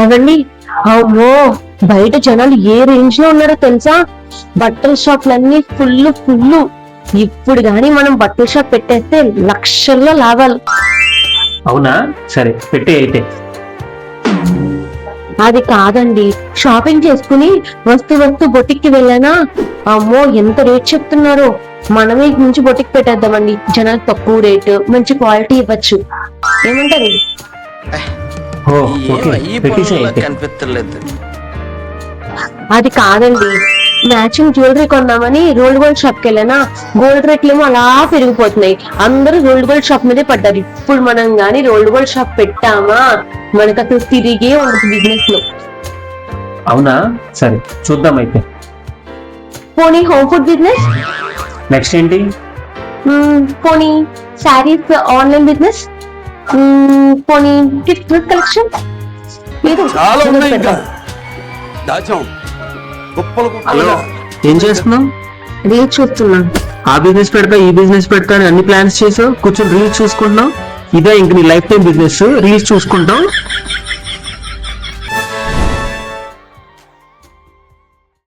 ఏవండి, అమ్మో బయట జనాలు ఏ రేంజ్ లో ఉన్నారో తెలుసా? బట్టల షాప్లన్నీ ఫుల్. ఇప్పుడు గాని మనం బట్టల షాప్ పెట్టేస్తే లక్షల్లో లాభాలు. అవునా, సరే పెట్టే అయితే. అది కాదండి, షాపింగ్ చేసుకుని వస్తు బొటిక్కి వెళ్ళానా, అమ్మో ఎంత రేట్ చెప్తున్నారో. మనమే ఇక నుంచి బొటిక్ పెట్టేద్దామండి. జనాలు తక్కువ రేటు, మంచి క్వాలిటీ ఇవ్వచ్చు. ఏమంటారు? ఓ ఓకే, పెట్టేసే అయితే. కనిపించలేదు. అది కాదండి, మ్యాచింగ్ జ్యువెలరీ కొందామని రోల్డ్ గోల్డ్ షాప్ కి వెళ్ళానా, గోల్డ్ రేట్లు ఏమో అలా పెరిగిపోతున్నాయి. అందరూ రోల్డ్ గోల్డ్ షాప్ మీదే పడ్డారు. ఇప్పుడు మనం గాని రోల్డ్ గోల్డ్ షాప్ పెట్టామా, మనకు అసలు తిరిగే ఉండదు బిజినెస్ లో. అవునా, సరే చూద్దాం అయితే. పోనీ హోమ్ ఫుడ్ బిజినెస్, నెక్స్ట్ ఏంటి? పోనీ శారీస్ ఆన్లైన్ బిజినెస్, పోనీ గిఫ్ట్ కలెక్షన్. చాలా ఉన్నాయి ఇంకా. దాచాం గొప్పలు హలో, గొప్పలుగా. ఏం చేస్తున్నావు? రీల్ చూస్తున్నా. ఆ బిజినెస్ పెడతా, ఈ బిజినెస్ పెడతా అని అన్ని ప్లాన్స్ చేసావు, కూర్చొని రీల్స్ చూసుకుంటున్నావు. ఇదే ఇంక నీ లైఫ్ టైం బిజినెస్, రీల్స్ చూసుకుంటావు.